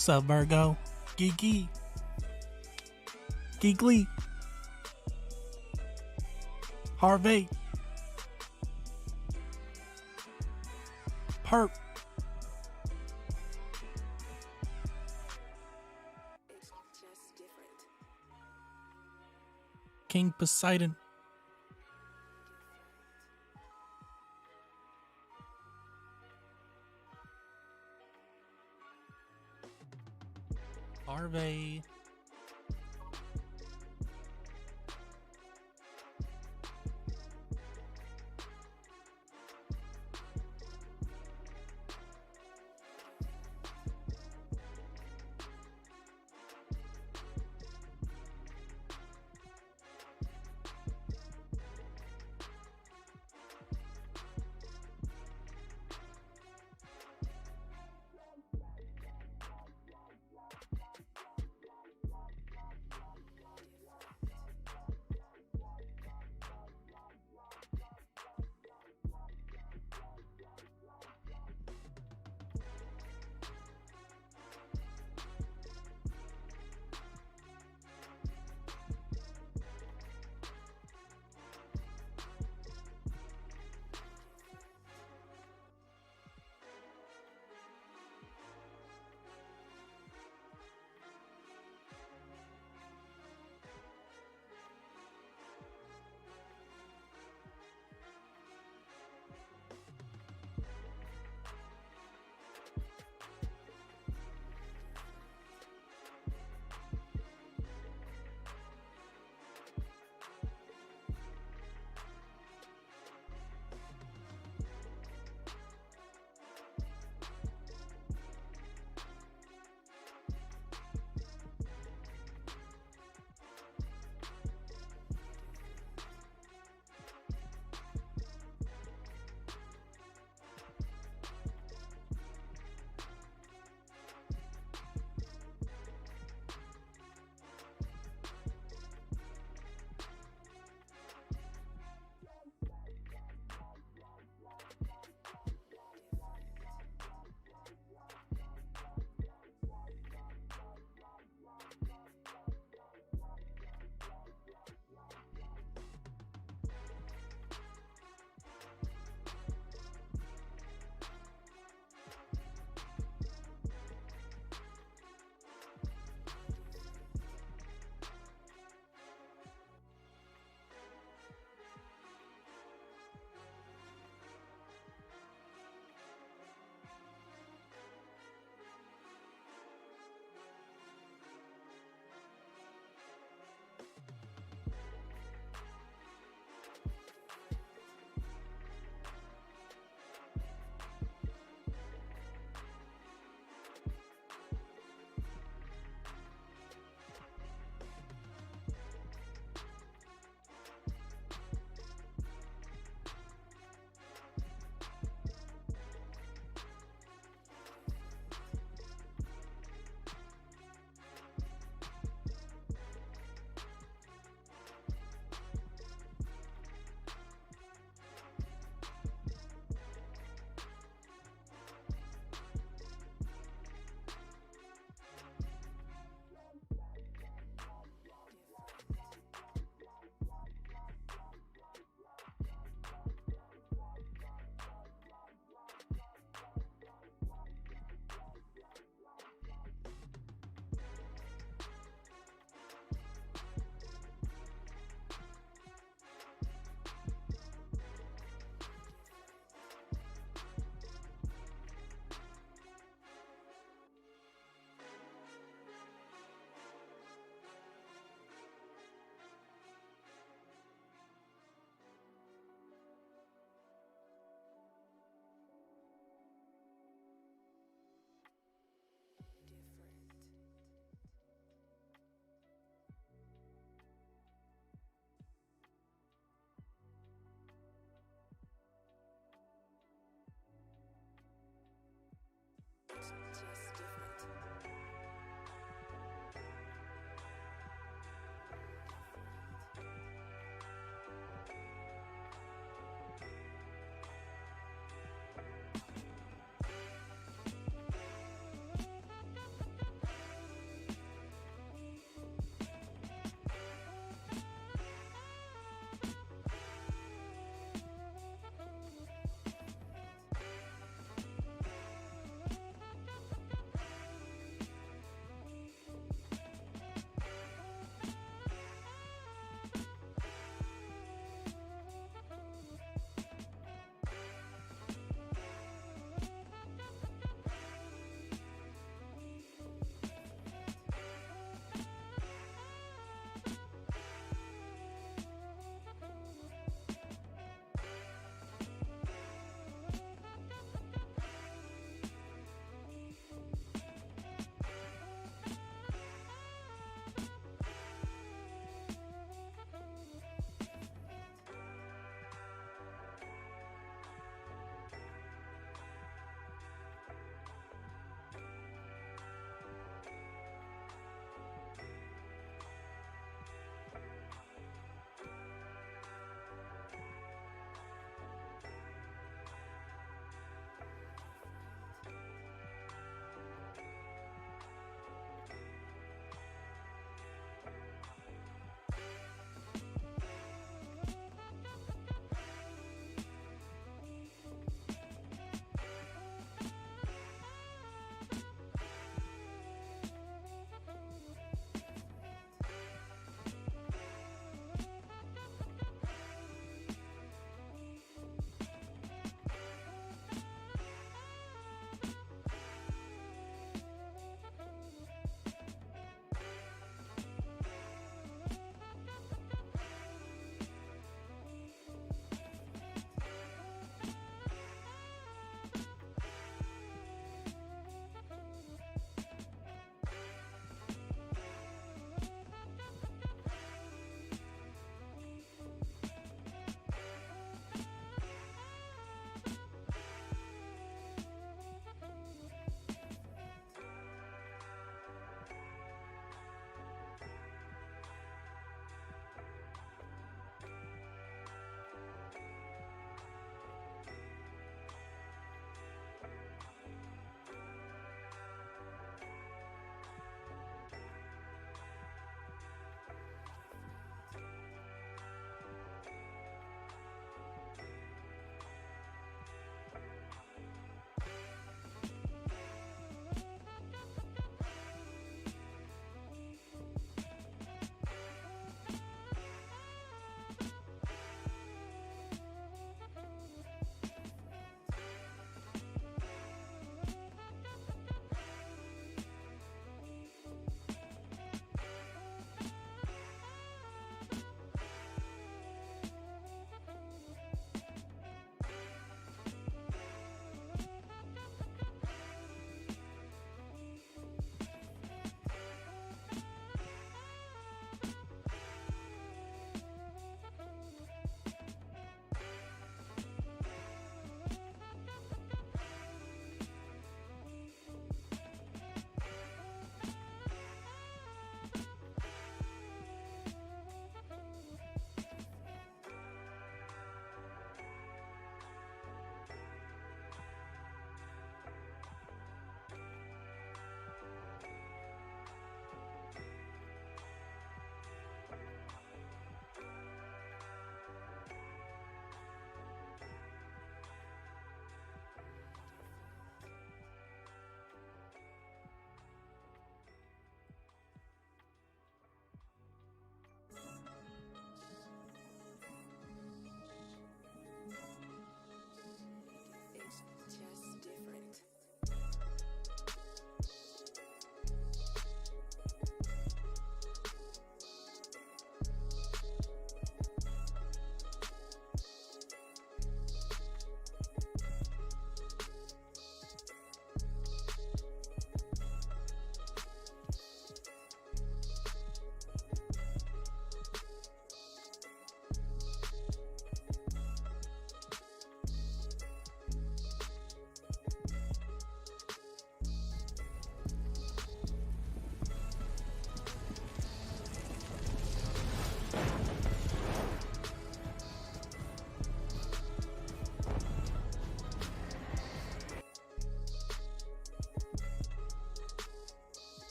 Sup, Virgo? Geeky. Geekly. Harvey. Perp. It's just different. King Poseidon. Harvey.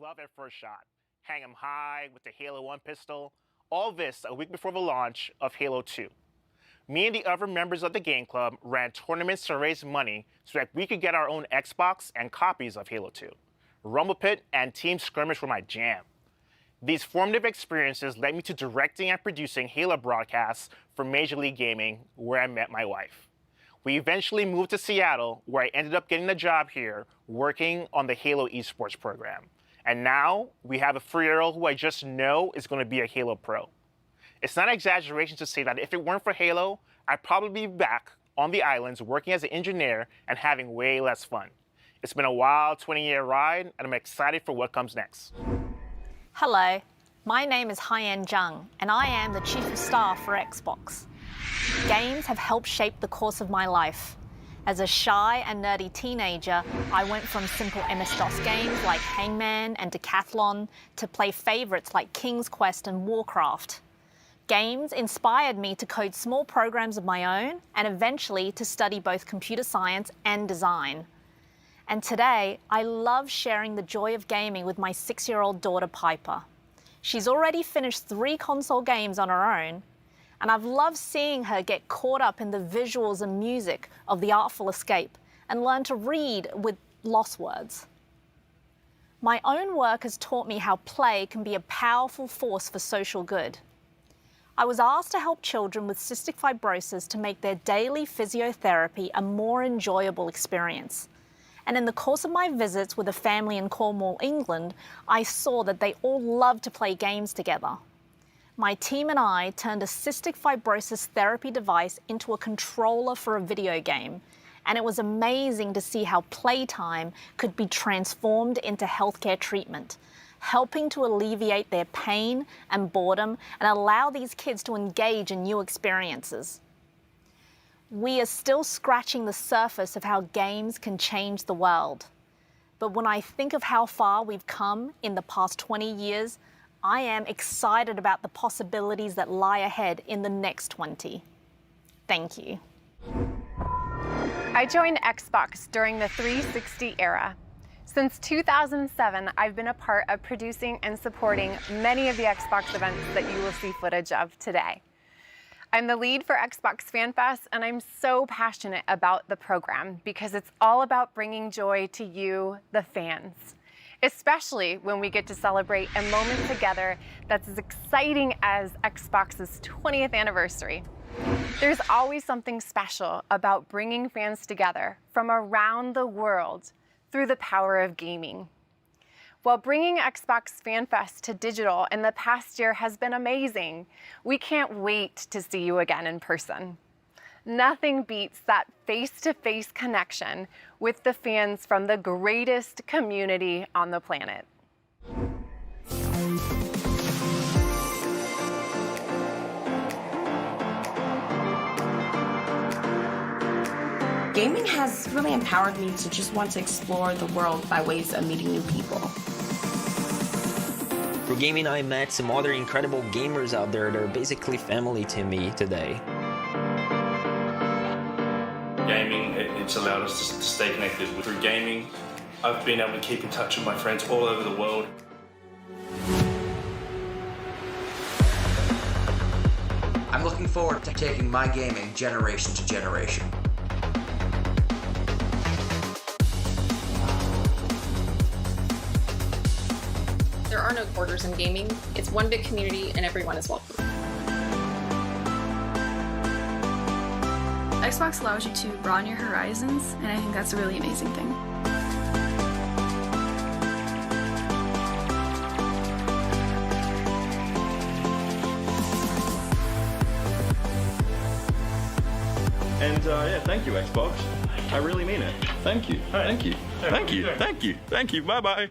love at first shot. Hang 'em high with the Halo 1 pistol. All this a week before the launch of Halo 2. Me and the other members of the game club ran tournaments to raise money so that we could get our own Xbox and copies of Halo 2. Rumble Pit and Team Skirmish were my jam. These formative experiences led me to directing and producing Halo broadcasts for Major League Gaming, where I met my wife. We eventually moved to Seattle, where I ended up getting a job here working on the Halo esports program. And now we have a 3-year-old who I just know is going to be a Halo pro. It's not an exaggeration to say that if it weren't for Halo, I'd probably be back on the islands working as an engineer and having way less fun. It's been a wild 20-year ride, and I'm excited for what comes next. Hello, my name is Haiyan Zhang, and I am the Chief of Staff for Xbox. Games have helped shape the course of my life. As a shy and nerdy teenager, I went from simple MS-DOS games like Hangman and Decathlon to play favorites like King's Quest and Warcraft. Games inspired me to code small programs of my own and eventually to study both computer science and design. And today, I love sharing the joy of gaming with my 6-year-old daughter, Piper. She's already finished 3 console games on her own, and I've loved seeing her get caught up in the visuals and music of The Artful Escape and learn to read with lost words. My own work has taught me how play can be a powerful force for social good. I was asked to help children with cystic fibrosis to make their daily physiotherapy a more enjoyable experience. And in the course of my visits with a family in Cornwall, England, I saw that they all loved to play games together. My team and I turned a cystic fibrosis therapy device into a controller for a video game, and it was amazing to see how playtime could be transformed into healthcare treatment, helping to alleviate their pain and boredom and allow these kids to engage in new experiences. We are still scratching the surface of how games can change the world. But when I think of how far we've come in the past 20 years, I am excited about the possibilities that lie ahead in the next 20. Thank you. I joined Xbox during the 360 era. Since 2007, I've been a part of producing and supporting many of the Xbox events that you will see footage of today. I'm the lead for Xbox Fan Fest, and I'm so passionate about the program because it's all about bringing joy to you, the fans, especially when we get to celebrate a moment together that's as exciting as Xbox's 20th anniversary. There's always something special about bringing fans together from around the world through the power of gaming. While bringing Xbox Fan Fest to digital in the past year has been amazing, we can't wait to see you again in person. Nothing beats that face-to-face connection with the fans from the greatest community on the planet. Gaming has really empowered me to just want to explore the world by ways of meeting new people. Through gaming, I met some other incredible gamers out there that are basically family to me today. Gaming, it's allowed us to stay connected. Through gaming, I've been able to keep in touch with my friends all over the world. I'm looking forward to taking my gaming generation to generation. There are no borders in gaming. It's one big community and everyone is welcome. Xbox allows you to broaden your horizons, and I think that's a really amazing thing. And yeah, thank you, Xbox. I really mean it. Thank you. Thank you. Thank you. Thank you. Thank you. Bye-bye.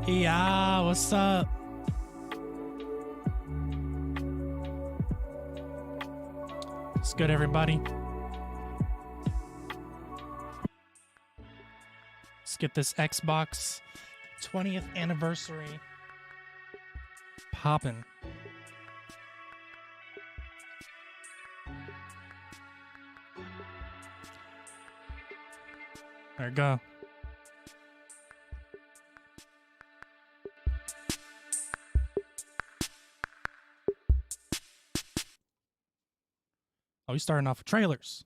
Yeah, what's up? What's good, everybody? Let's get this Xbox 20th anniversary poppin'. There we go. Oh, he's starting off with trailers.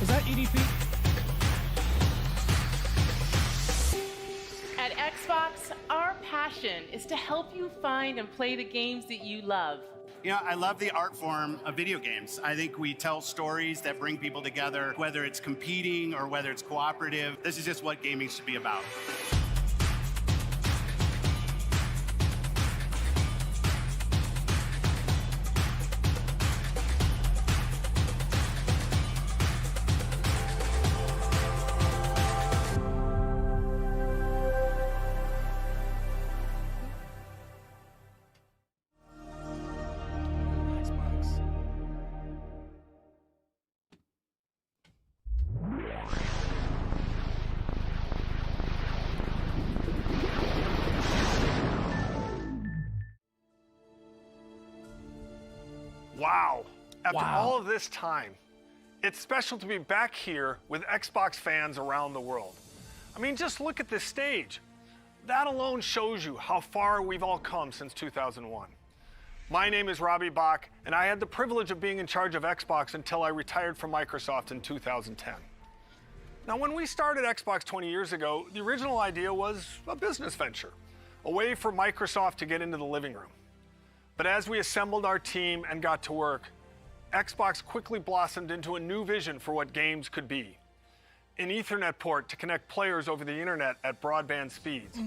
Is that EDP? At Xbox, our passion is to help you find and play the games that you love. You know, I love the art form of video games. I think we tell stories that bring people together, whether it's competing or whether it's cooperative. This is just what gaming should be about. Wow. After Wow. all of this time, it's special to be back here with Xbox fans around the world. I mean, just look at this stage. That alone shows you how far we've all come since 2001. My name is Robbie Bach, and I had the privilege of being in charge of Xbox until I retired from Microsoft in 2010. Now, when we started Xbox 20 years ago, the original idea was a business venture, a way for Microsoft to get into the living room. But as we assembled our team and got to work, Xbox quickly blossomed into a new vision for what games could be. An Ethernet port to connect players over the internet at broadband speeds.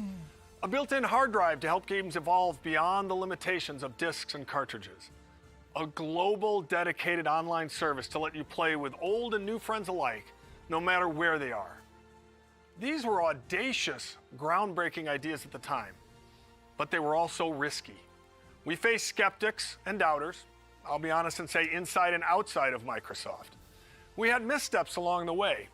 A built-in hard drive to help games evolve beyond the limitations of discs and cartridges. A global dedicated online service to let you play with old and new friends alike, no matter where they are. These were audacious, groundbreaking ideas at the time, but they were also risky. We faced skeptics and doubters, I'll be honest and say inside and outside of Microsoft. We had missteps along the way.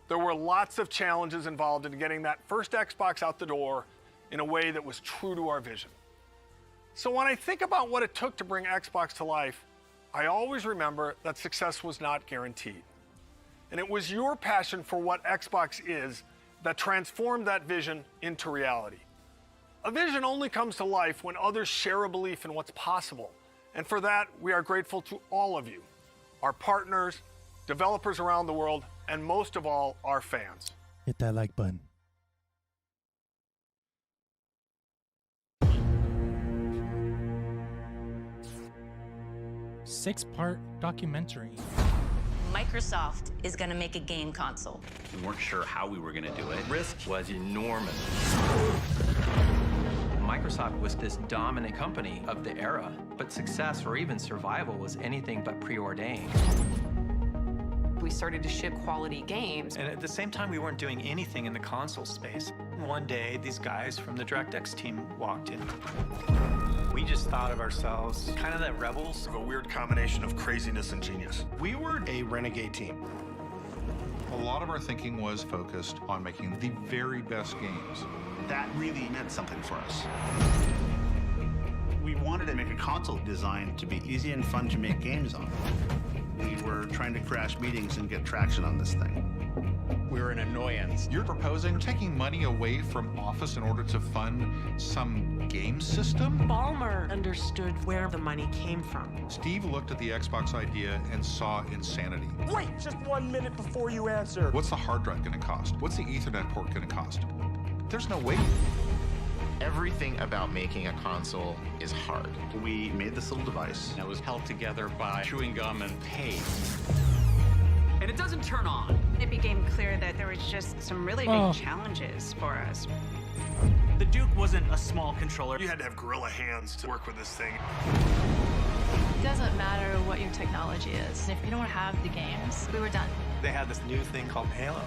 There were lots of challenges involved in getting that first Xbox out the door in a way that was true to our vision. So when I think about what it took to bring Xbox to life, I always remember that success was not guaranteed. And it was your passion for what Xbox is that transformed that vision into reality. A vision only comes to life when others share a belief in what's possible. And for that, we are grateful to all of you, our partners, developers around the world, and most of all, our fans. Hit that like button. Six-part documentary. Microsoft is going to make a game console. We weren't sure how we were going to do it. Risk was enormous. Microsoft was this dominant company of the era, but success or even survival was anything but preordained. We started to ship quality games. And at the same time, we weren't doing anything in the console space. One day, these guys from the DirectX team walked in. We just thought of ourselves kind of that rebels. A weird combination of craziness and genius. We were a renegade team. A lot of our thinking was focused on making the very best games. That really meant something for us. We wanted to make a console designed to be easy and fun to make games on. We were trying to crash meetings and get traction on this thing. We're an annoyance. You're proposing taking money away from Office in order to fund some game system? Ballmer understood where the money came from. Steve looked at the Xbox idea and saw insanity. Wait, just 1 minute before you answer. What's the hard drive going to cost? What's the Ethernet port going to cost? There's no way. Everything about making a console is hard. We made this little device that was held together by chewing gum and paste. And it doesn't turn on. It became clear that there was just some really big challenges for us. The Duke wasn't a small controller. You had to have gorilla hands to work with this thing. It doesn't matter what your technology is. If you don't have the games, we were done. They had this new thing called Halo.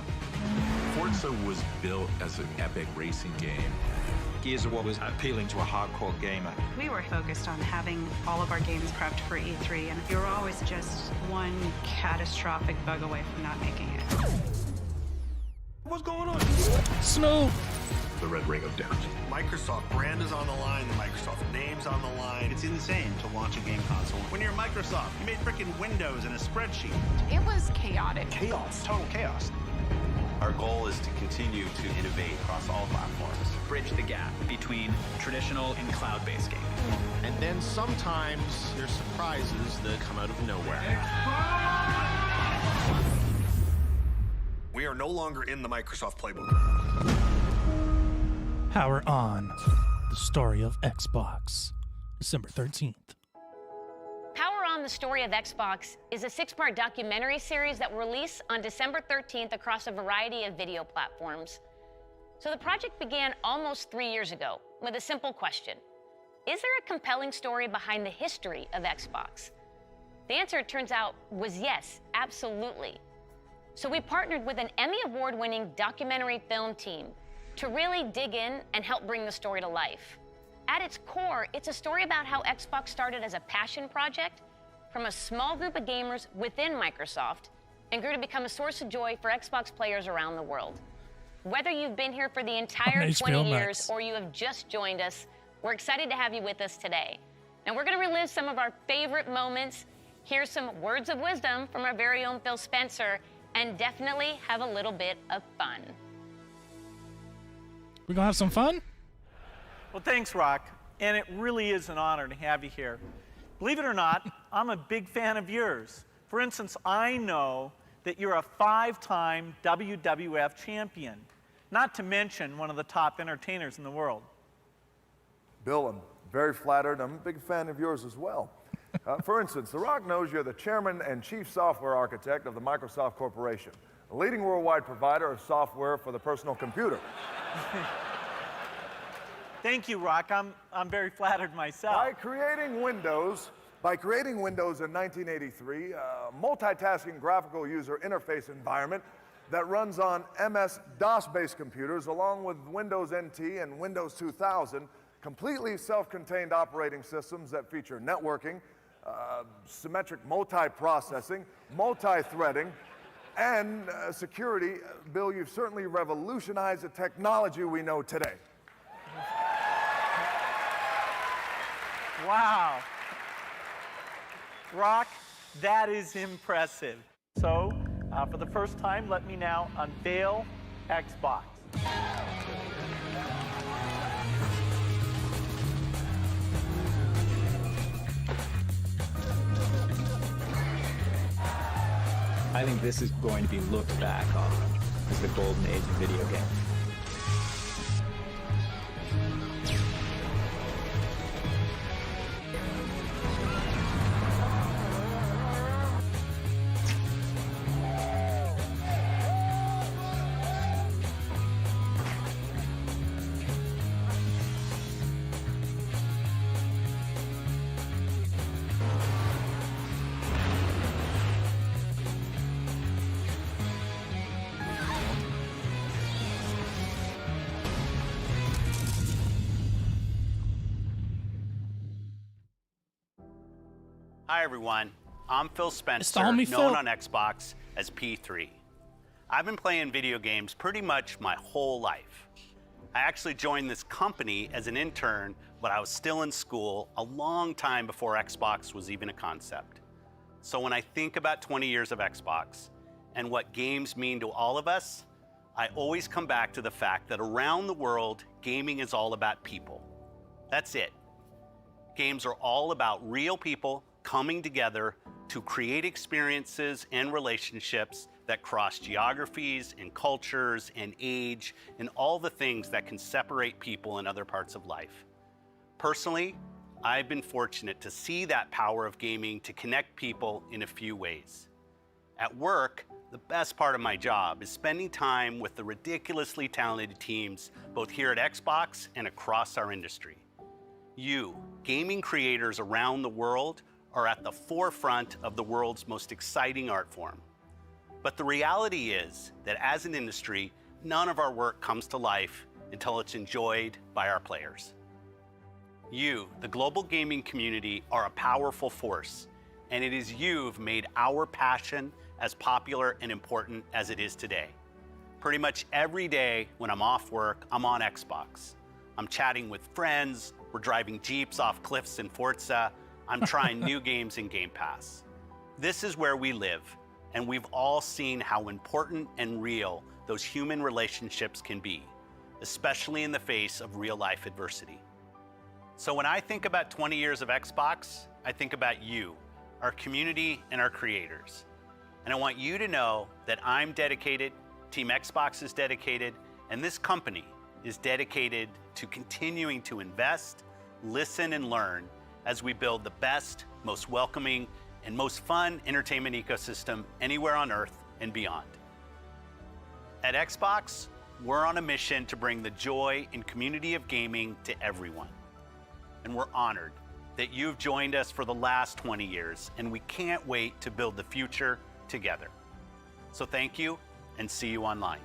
Forza was built as an epic racing game. Gears of War was appealing to a hardcore gamer. We were focused on having all of our games prepped for E3, and you were always just one catastrophic bug away from not making it. What's going on? Snow. The Red Ring of Death. Microsoft brand is on the line, the Microsoft name's on the line. It's insane to launch a game console. When you're Microsoft, you made frickin' Windows in a spreadsheet. It was chaotic. Chaos. Total chaos. Our goal is to continue to innovate across all platforms. Bridge the gap between traditional and cloud-based gaming. And then sometimes there's surprises that come out of nowhere. We are no longer in the Microsoft playbook. Power On, the story of Xbox, December 13th. Power On, the Story of Xbox is a 6-part documentary series that will release on December 13th across a variety of video platforms. So the project began almost 3 years ago with a simple question. Is there a compelling story behind the history of Xbox? The answer, it turns out, was yes, absolutely. So we partnered with an Emmy Award-winning documentary film team to really dig in and help bring the story to life. At its core, it's a story about how Xbox started as a passion project from a small group of gamers within Microsoft and grew to become a source of joy for Xbox players around the world. Whether you've been here for the entire 20 years or you have just joined us, we're excited to have you with us today. And we're going to relive some of our favorite moments, hear some words of wisdom from our very own Phil Spencer, and definitely have a little bit of fun. We're going to have some fun? Well, thanks, Rock. And it really is an honor to have you here. Believe it or not, I'm a big fan of yours. For instance, I know that you're a 5-time WWF champion, not to mention one of the top entertainers in the world. Bill, I'm very flattered. I'm a big fan of yours as well. For instance, The Rock knows you're the chairman and chief software architect of the Microsoft Corporation, a leading worldwide provider of software for the personal computer. Thank you, Rock. I'm very flattered myself. By creating Windows in 1983, a multitasking graphical user interface environment that runs on MS-DOS-based computers along with Windows NT and Windows 2000, completely self-contained operating systems that feature networking, symmetric multi-processing, multi-threading, and security. Bill, you've certainly revolutionized the technology we know today. Wow. Rock, that is impressive. So, for the first time, let me now unveil Xbox. I think this is going to be looked back on as the golden age of video games. Hi everyone, I'm Phil Spencer, homie Phil. known on Xbox as P3. I've been playing video games pretty much my whole life. I actually joined this company as an intern, but I was still in school a long time before Xbox was even a concept. So when I think about 20 years of Xbox and what games mean to all of us, I always come back to the fact that around the world, gaming is all about people. That's it. Games are all about real people coming together to create experiences and relationships that cross geographies and cultures and age and all the things that can separate people in other parts of life. Personally, I've been fortunate to see that power of gaming to connect people in a few ways. At work, the best part of my job is spending time with the ridiculously talented teams both here at Xbox and across our industry. You, gaming creators around the world, are at the forefront of the world's most exciting art form. But the reality is that as an industry, none of our work comes to life until it's enjoyed by our players. You, the global gaming community, are a powerful force, and it is you've made our passion as popular and important as it is today. Pretty much every day when I'm off work, I'm on Xbox. I'm chatting with friends, we're driving Jeeps off cliffs in Forza, I'm trying new games in Game Pass. This is where we live, and we've all seen how important and real those human relationships can be, especially in the face of real-life adversity. So when I think about 20 years of Xbox, I think about you, our community, and our creators. And I want you to know that I'm dedicated, Team Xbox is dedicated, and this company is dedicated to continuing to invest, listen, and learn as we build the best, most welcoming, and most fun entertainment ecosystem anywhere on Earth and beyond. At Xbox, we're on a mission to bring the joy and community of gaming to everyone. And we're honored that you've joined us for the last 20 years, and we can't wait to build the future together. So thank you, and see you online.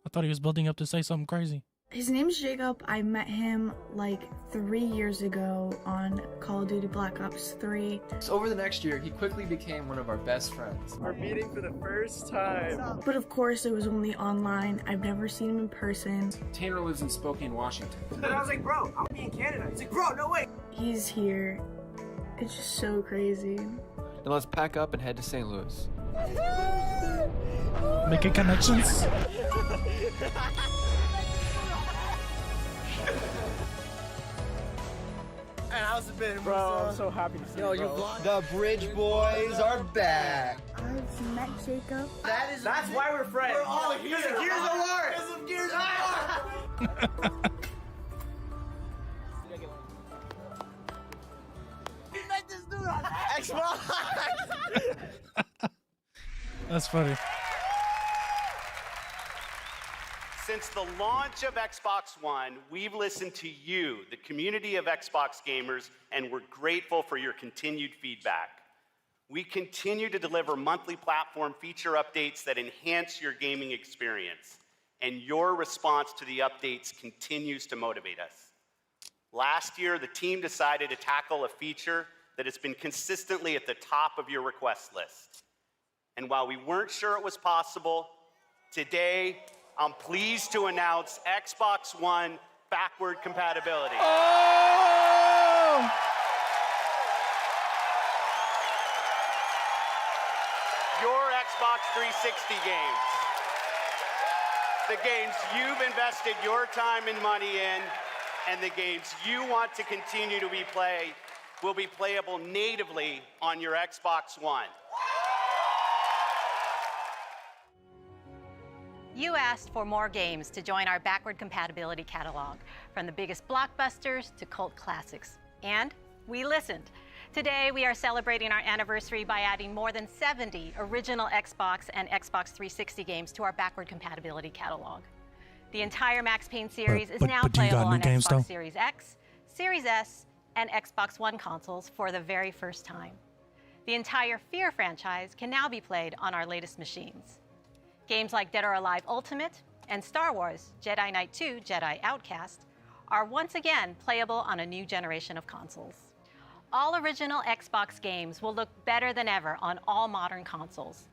I thought he was building up to say something crazy. His name's Jacob. I met him like 3 years ago on Call of Duty Black Ops 3. So over the next year, he quickly became one of our best friends. We're meeting for the first time. But of course, it was only online. I've never seen him in person. Tanner lives in Spokane, Washington. And I was like, bro, I'm gonna be in Canada. He's like, bro, no way. He's here. It's just so crazy. Now let's pack up and head to St. Louis. Making connections. How's it been, bro? I'm so happy to see you, bro. The Bridge Boys are back. I've met Jacob. That's why we're friends. We're all here. Because of Gears of War. Because of Gears of War. You met this dude on Xbox. That's funny. Since the launch of Xbox One, we've listened to you, the community of Xbox gamers, and we're grateful for your continued feedback. We continue to deliver monthly platform feature updates that enhance your gaming experience, and your response to the updates continues to motivate us. Last year, the team decided to tackle a feature that has been consistently at the top of your request list. And while we weren't sure it was possible, today, I'm pleased to announce Xbox One backward compatibility. Oh! Your Xbox 360 games. The games you've invested your time and money in, and the games you want to continue to play will be playable natively on your Xbox One. You asked for more games to join our backward compatibility catalog, from the biggest blockbusters to cult classics. And we listened. Today, we are celebrating our anniversary by adding more than 70 original Xbox and Xbox 360 games to our backward compatibility catalog. The entire Max Payne series is now playable on Xbox Series X, Series S, and Xbox One consoles for the very first time. The entire Fear franchise can now be played on our latest machines. Games like Dead or Alive Ultimate and Star Wars Jedi Knight 2 Jedi Outcast are once again playable on a new generation of consoles. All original Xbox games will look better than ever on all modern consoles.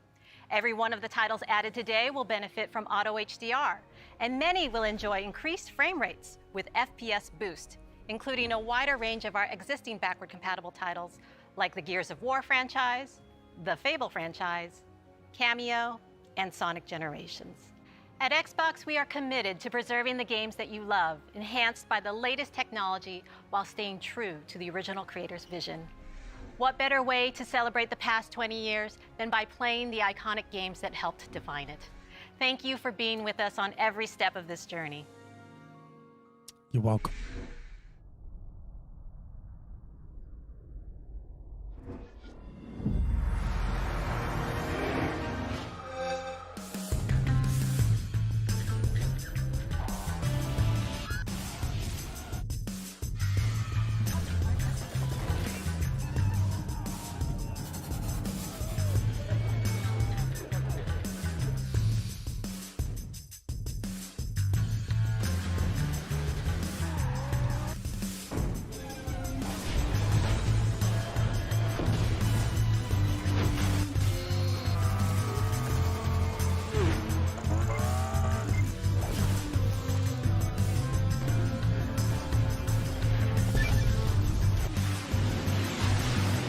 Every one of the titles added today will benefit from Auto HDR, and many will enjoy increased frame rates with FPS boost, including a wider range of our existing backward compatible titles like the Gears of War franchise, the Fable franchise, Cameo, and Sonic Generations. At Xbox, we are committed to preserving the games that you love, enhanced by the latest technology while staying true to the original creator's vision. What better way to celebrate the past 20 years than by playing the iconic games that helped define it? Thank you for being with us on every step of this journey. You're welcome.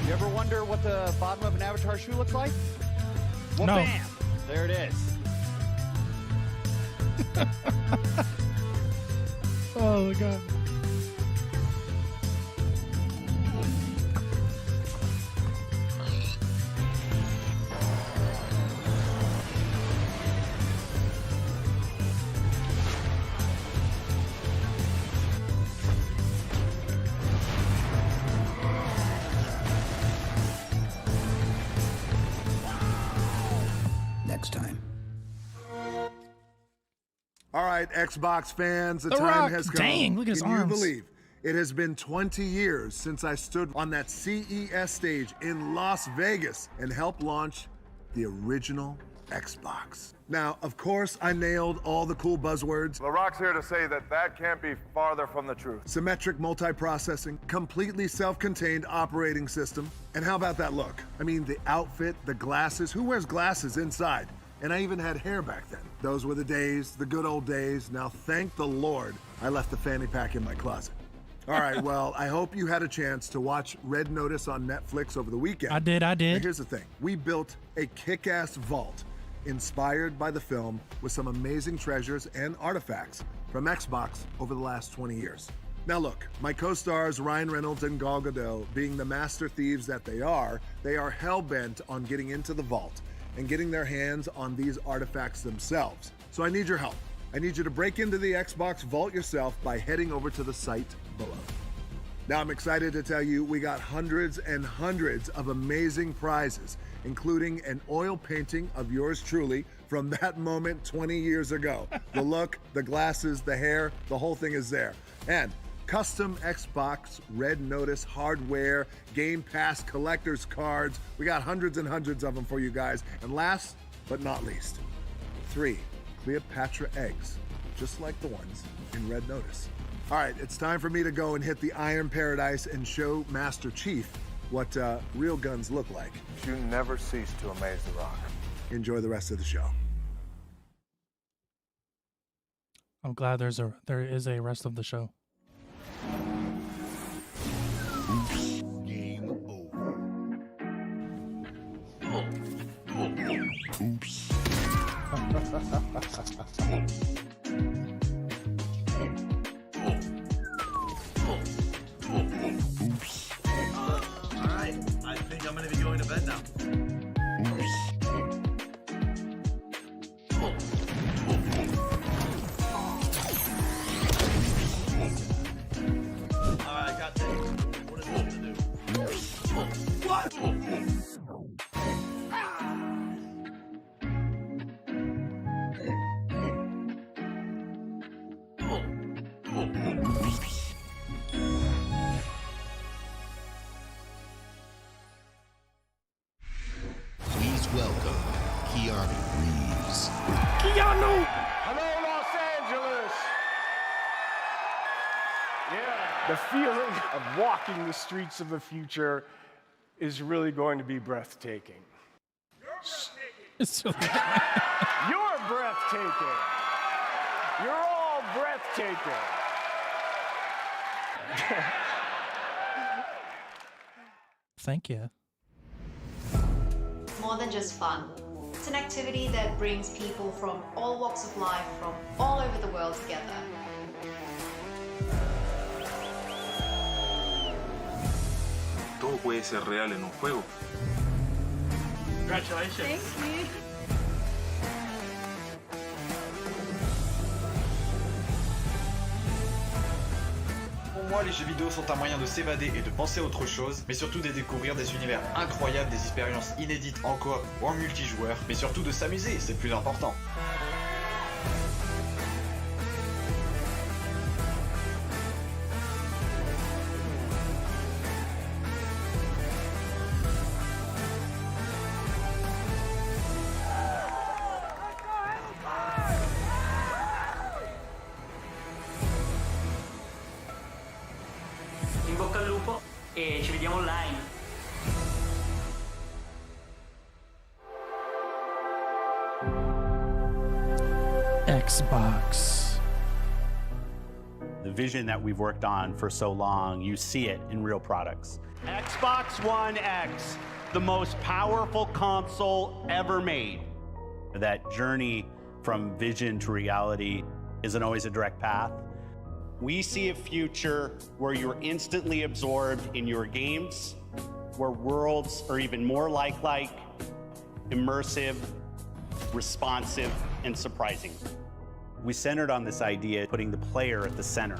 You ever wonder what the bottom of an Avatar shoe looks like? Well, No. bam! There it is. Oh my god. Next time. All right, Xbox fans, the The time Rock. has come. Dang, look at his Can arms. you believe it has been 20 years since I stood on that CES stage in Las Vegas and helped launch the original Xbox. Now, of course, I nailed all the cool buzzwords. The Rock's here to say that that can't be farther from the truth. Symmetric multiprocessing, completely self-contained operating system. And how about that look? I mean, the outfit, the glasses. Who wears glasses inside? And I even had hair back then. Those were the days, the good old days. Now, thank the Lord, I left the fanny pack in my closet. All right, well, I hope you had a chance to watch Red Notice on Netflix over the weekend. I did. Now, here's the thing. We built a kick-ass vault inspired by the film with some amazing treasures and artifacts from Xbox over the last 20 years. Now look, my co-stars Ryan Reynolds and Gal Gadot, being the master thieves that they are hell-bent on getting into the vault and getting their hands on these artifacts themselves. So I need your help. I need you to break into the Xbox vault yourself by heading over to the site below. Now I'm excited to tell you we got hundreds and hundreds of amazing prizes, including an oil painting of yours truly from that moment 20 years ago. The look, the glasses, the hair, the whole thing is there. And custom Xbox Red Notice hardware, Game Pass collector's cards. We got hundreds and hundreds of them for you guys. And last but not least, 3 Cleopatra eggs, just like the ones in Red Notice. All right, it's time for me to go and hit the Iron Paradise and show Master Chief what real guns look like. You never cease to amaze The Rock. Enjoy the rest of the show. I'm glad there is a rest of the show. Game over. Oops. Oops. All right, I think I'm gonna be going to bed now. All right, I got this. What is this gonna do? What? Please welcome Keanu Reeves. Keanu! Hello, Los Angeles! Yeah. The feeling of walking the streets of the future is really going to be breathtaking. It's really You're breathtaking. You're all breathtaking. Thank you. More than just fun. It's an activity that brings people from all walks of life, from all over the world together. Todo puede ser real en un juego. Congratulations. Thank you. Pour moi, les jeux vidéo sont un moyen de s'évader et de penser à autre chose, mais surtout de découvrir des univers incroyables, des expériences inédites en coop ou en multijoueur, mais surtout de s'amuser, c'est le plus important. In bocca al lupo e ci vediamo online. Xbox. The vision that we've worked on for so long, you see it in real products. Xbox One X, the most powerful console ever made. That journey from vision to reality isn't always a direct path. We see a future where you're instantly absorbed in your games, where worlds are even more lifelike, immersive, responsive, and surprising. We centered on this idea, putting the player at the center,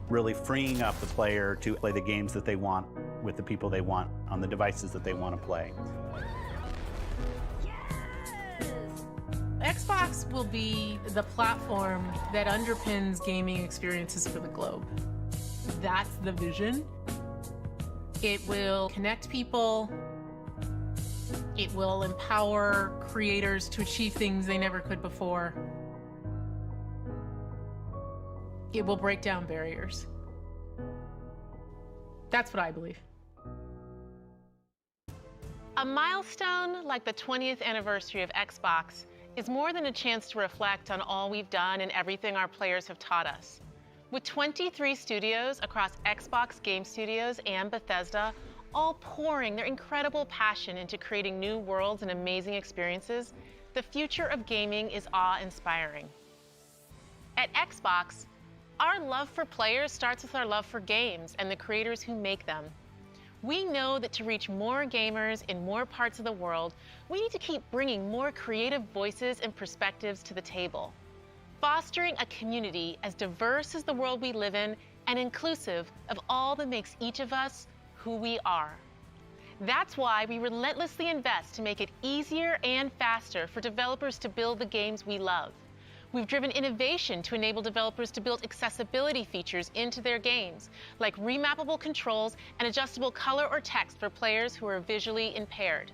really freeing up the player to play the games that they want with the people they want on the devices that they want to play. Xbox will be the platform that underpins gaming experiences for the globe. That's the vision. It will connect people. It will empower creators to achieve things they never could before. It will break down barriers. That's what I believe. A milestone like the 20th anniversary of Xbox is more than a chance to reflect on all we've done and everything our players have taught us. With 23 studios across Xbox Game Studios and Bethesda, all pouring their incredible passion into creating new worlds and amazing experiences, the future of gaming is awe-inspiring. At Xbox, our love for players starts with our love for games and the creators who make them. We know that to reach more gamers in more parts of the world, we need to keep bringing more creative voices and perspectives to the table, fostering a community as diverse as the world we live in and inclusive of all that makes each of us who we are. That's why we relentlessly invest to make it easier and faster for developers to build the games we love. We've driven innovation to enable developers to build accessibility features into their games, like remappable controls and adjustable color or text for players who are visually impaired.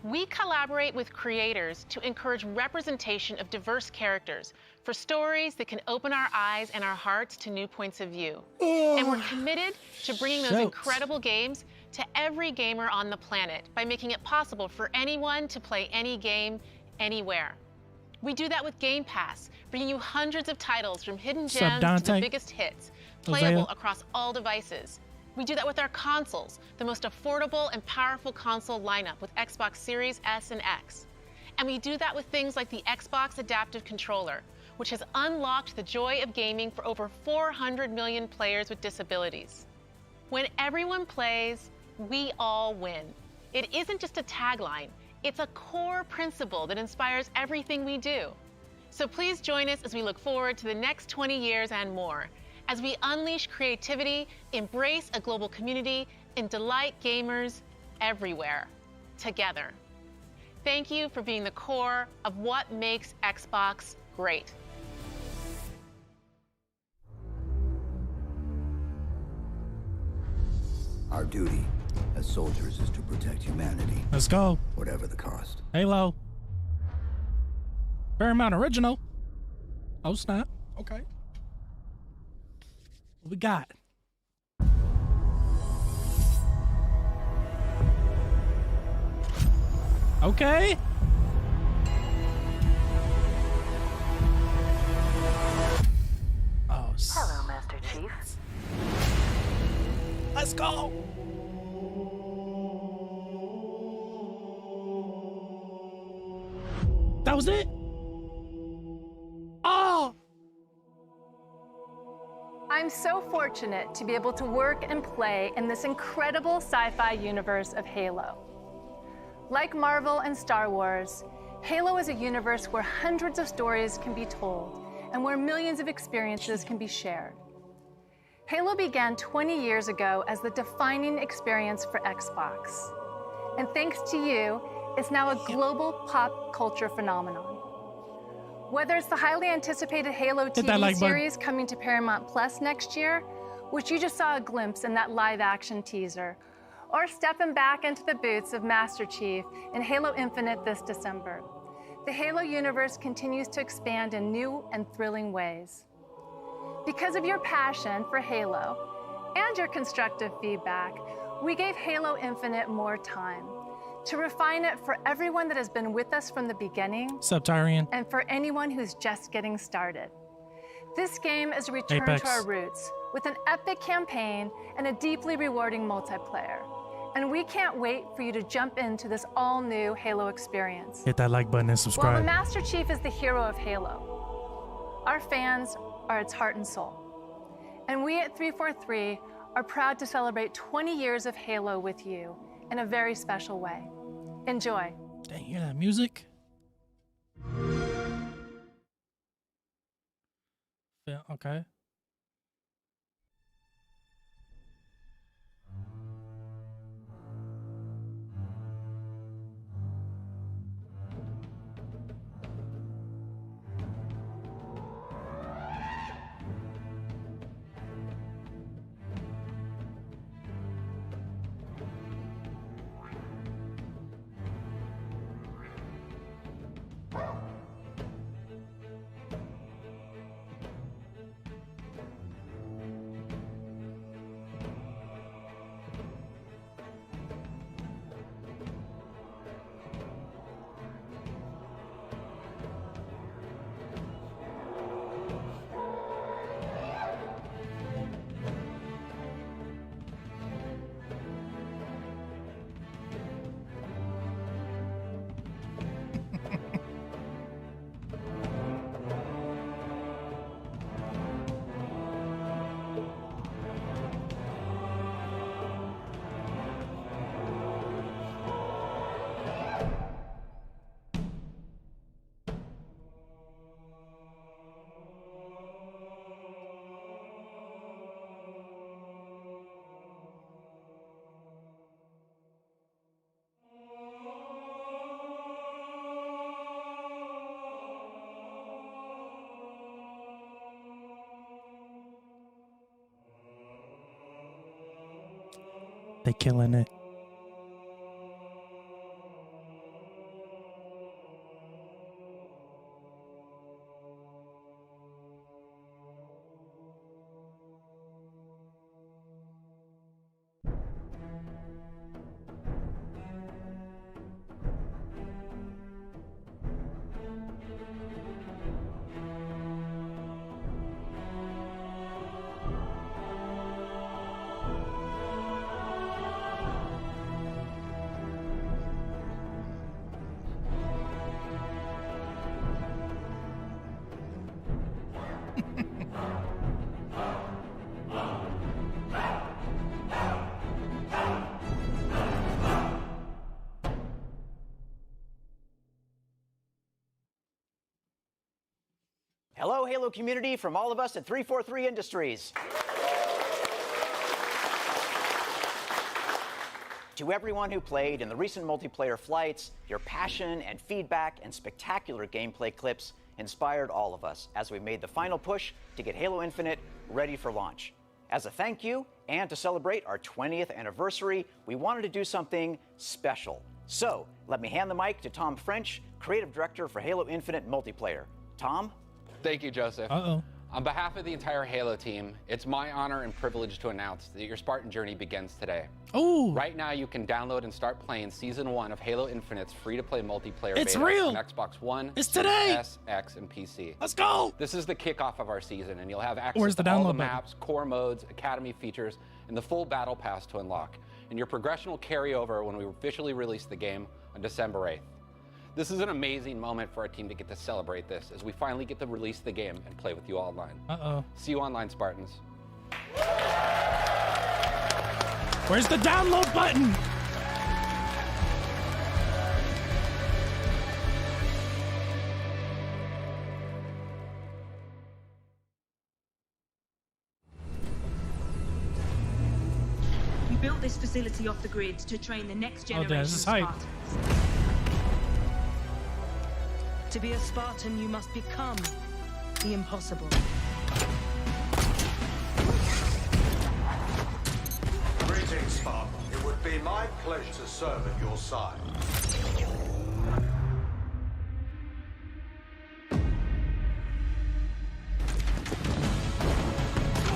We collaborate with creators to encourage representation of diverse characters for stories that can open our eyes and our hearts to new points of view. And we're committed to bringing those incredible games to every gamer on the planet by making it possible for anyone to play any game, anywhere. We do that with Game Pass, bringing you hundreds of titles from hidden gems to the biggest hits, playable across all devices. We do that with our consoles, the most affordable and powerful console lineup with Xbox Series S and X. And we do that with things like the Xbox Adaptive Controller, which has unlocked the joy of gaming for over 400 million players with disabilities. When everyone plays, we all win. It isn't just a tagline. It's a core principle that inspires everything we do. So please join us as we look forward to the next 20 years and more, as we unleash creativity, embrace a global community, and delight gamers everywhere, together. Thank you for being the core of what makes Xbox great. Our duty as soldiers is to protect humanity. Let's go. Whatever the cost. Halo. Paramount original. Oh snap. Okay. What we got? Okay. Oh. Hello, Master Chief. Let's go. That was it? Oh! I'm so fortunate to be able to work and play in this incredible sci-fi universe of Halo. Like Marvel and Star Wars, Halo is a universe where hundreds of stories can be told and where millions of experiences can be shared. Halo began 20 years ago as the defining experience for Xbox. And thanks to you, it's now a global pop culture phenomenon. Whether it's the highly anticipated Halo TV series coming to Paramount Plus next year, which you just saw a glimpse in that live-action teaser, or stepping back into the boots of Master Chief in Halo Infinite this December, the Halo universe continues to expand in new and thrilling ways. Because of your passion for Halo and your constructive feedback, we gave Halo Infinite more time to refine it for everyone that has been with us from the beginning. Subtarian. And for anyone who's just getting started. This game is a return to our roots with an epic campaign and a deeply rewarding multiplayer. And we can't wait for you to jump into this all-new Halo experience. Hit that like button and subscribe. While the Master Chief is the hero of Halo, our fans are its heart and soul. And we at 343 are proud to celebrate 20 years of Halo with you in a very special way. Enjoy. Dang, you hear that music? Yeah, okay. They killing it. Hello, Halo community, from all of us at 343 Industries. To everyone who played in the recent multiplayer flights, your passion and feedback and spectacular gameplay clips inspired all of us as we made the final push to get Halo Infinite ready for launch. As a thank you and to celebrate our 20th anniversary, we wanted to do something special. So let me hand the mic to Tom French, Creative Director for Halo Infinite Multiplayer. Tom? Thank you, Joseph. Uh-oh. On behalf of the entire Halo team, it's my honor and privilege to announce that your Spartan journey begins today. Ooh. Right now, you can download and start playing Season 1 of Halo Infinite's free-to-play multiplayer It's beta real. on Xbox One, It's today. S, X, and PC. Let's go. This is the kickoff of our season, and you'll have access Where's the to all the download button? maps, core modes, academy features, and the full battle pass to unlock. And your progression will carry over when we officially release the game on December 8th. This is an amazing moment for our team to get to celebrate this as we finally get to release the game and play with you all online. Uh-oh. See you online, Spartans. Where's the download button? We built this facility off the grid to train the next generation this is hype. Spartans. To be a Spartan, you must become the impossible. Greetings, Spartan. It would be my pleasure to serve at your side.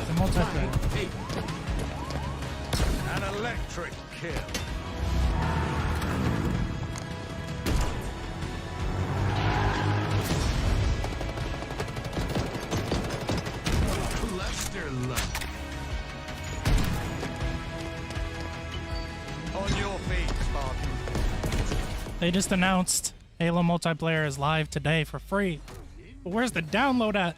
The multiplayer. An electric kill. Lester luck. On your feet, Spartan. They just announced Halo multiplayer is live today for free. But where's the download at?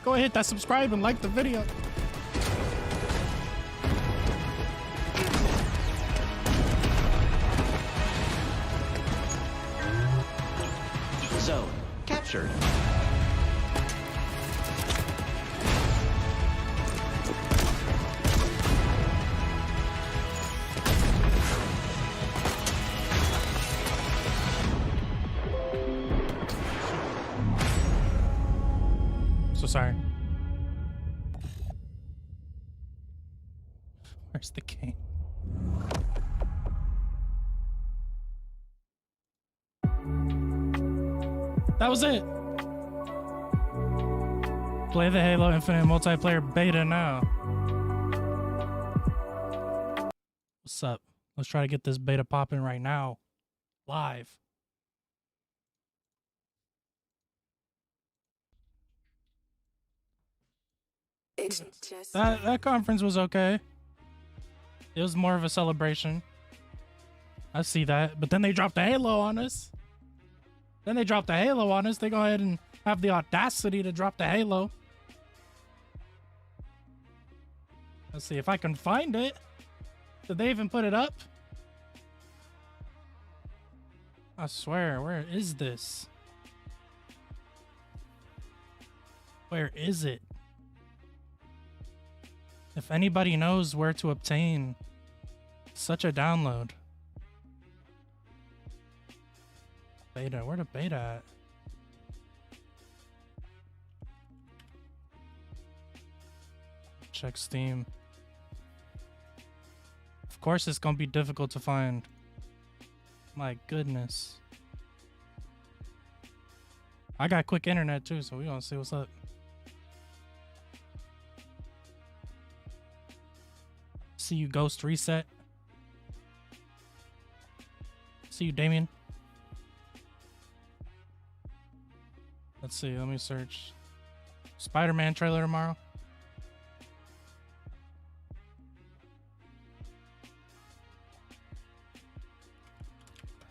Go ahead, hit that subscribe and like the video. Zone captured. So sorry. Where's the game? That was it. Play the Halo Infinite multiplayer beta now. What's up? Let's try to get this beta popping right now. Live. That conference was okay. It was more of a celebration. I see that. But then they dropped the Halo on us. They go ahead and have the audacity to drop the Halo. Let's see if I can find it. Did they even put it up? I swear, where is this? Where is it? If anybody knows where to obtain such a download. Beta, where the beta at? Check Steam. Of course it's gonna be difficult to find. My goodness. I got quick internet too, so we gonna see what's up. See you, Ghost Reset. See you, Damien. Let's see, let me search. Spider-Man trailer tomorrow.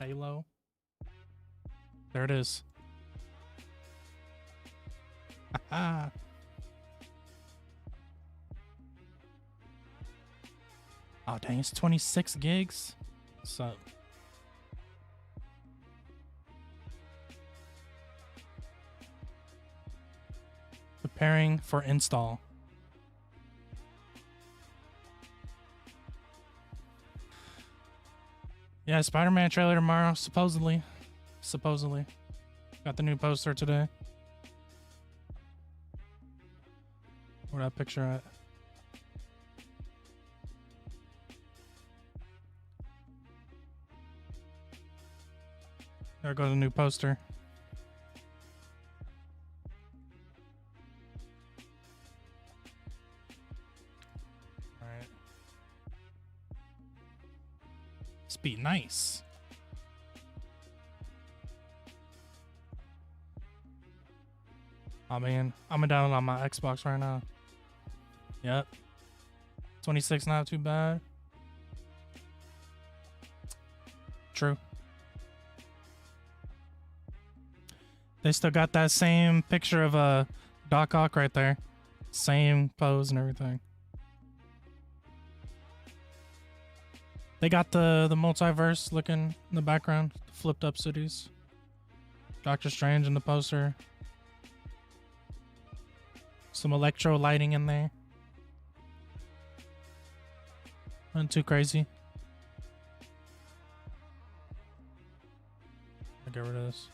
Halo. There it is. Haha. Oh dang, it's 26 gigs. What's up? Preparing for install. Yeah, Spider-Man trailer tomorrow, supposedly. Got the new poster today. Where that picture at? There goes the new poster. Alright. This be nice. Oh man, I'm gonna download on my Xbox right now. Yep. 26, not too bad. True. They still got that same picture of Doc Ock right there. Same pose and everything. They got the multiverse looking in the background. Flipped up cities. Doctor Strange in the poster. Some electro lighting in there. Nothing too crazy. I'll get rid of this.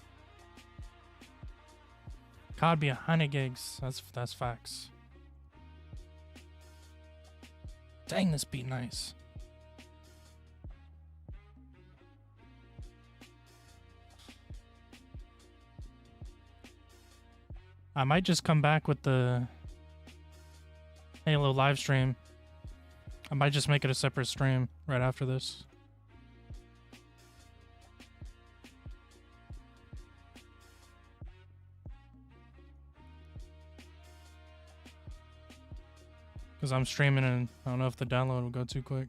COD be 100 gigs. That's facts. Dang, this beat nice. I might just come back with the Halo live stream. I might just make it a separate stream right after this. Because I'm streaming and I don't know if the download will go too quick.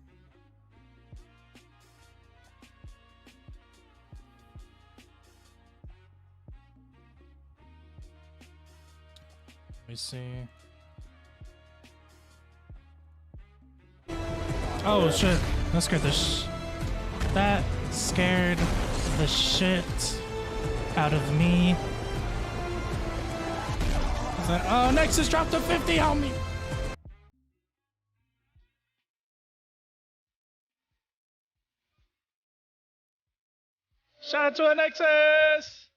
Let me see. Oh shit! That scared the shit out of me. I was like, oh, Nexus dropped a 50 on me. Shout out to a Nexus.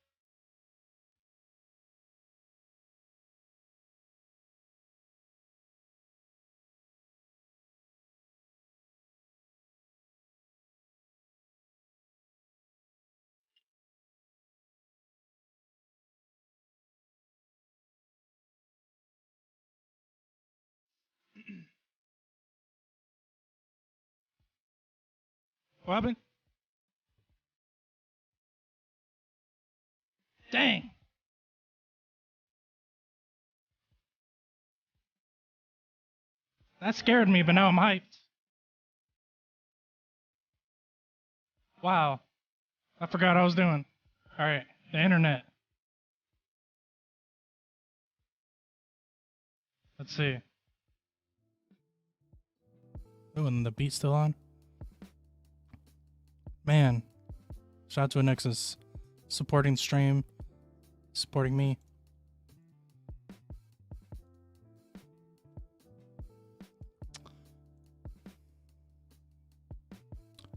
What happened? Dang. That scared me, but now I'm hyped. Wow. I forgot what I was doing. Alright, the internet. Let's see. Oh, and the beat's still on? Man. Shout out to a Nexus. Supporting stream. Supporting me.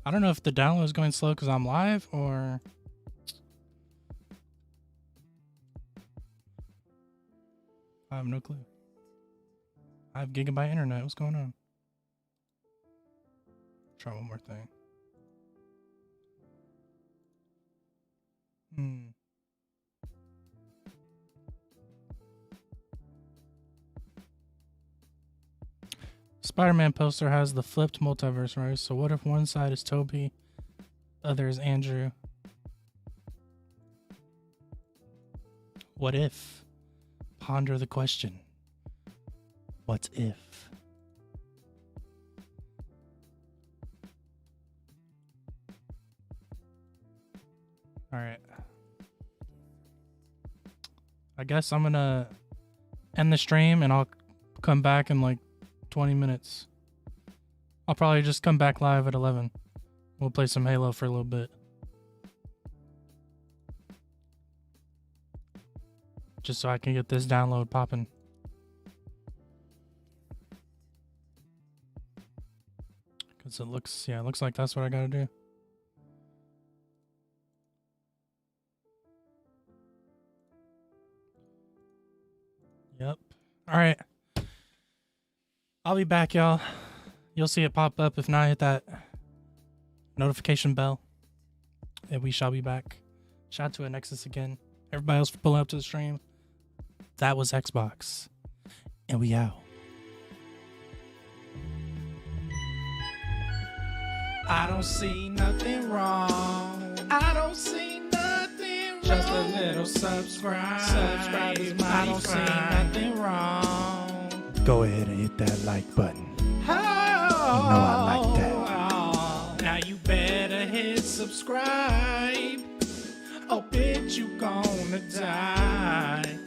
I don't know if the download is going slow because I'm live or... I have no clue. I have gigabyte internet. What's going on? Try one more thing. Spider-Man poster has the flipped multiverse, right? So what if one side is Toby, other is Andrew? What if? Ponder the question. What if? Alright. I guess I'm gonna end the stream and I'll come back in like 20 minutes. I'll probably just come back live at 11. We'll play some Halo for a little bit. Just so I can get this download popping. Because it looks like that's what I gotta do. Yep. Alright. I'll be back, y'all. You'll see it pop up. If not, hit that notification bell. And we shall be back. Shout out to a Nexus again. Everybody else for pulling up to the stream. That was Xbox. And we out. I don't see nothing wrong. I don't see nothing wrong. Just a little subscribe. Subscribe is my I don't see nothing wrong. Go ahead and hit that like button. Oh, You know I like that. Now you better hit subscribe. Oh, bitch, you gonna die.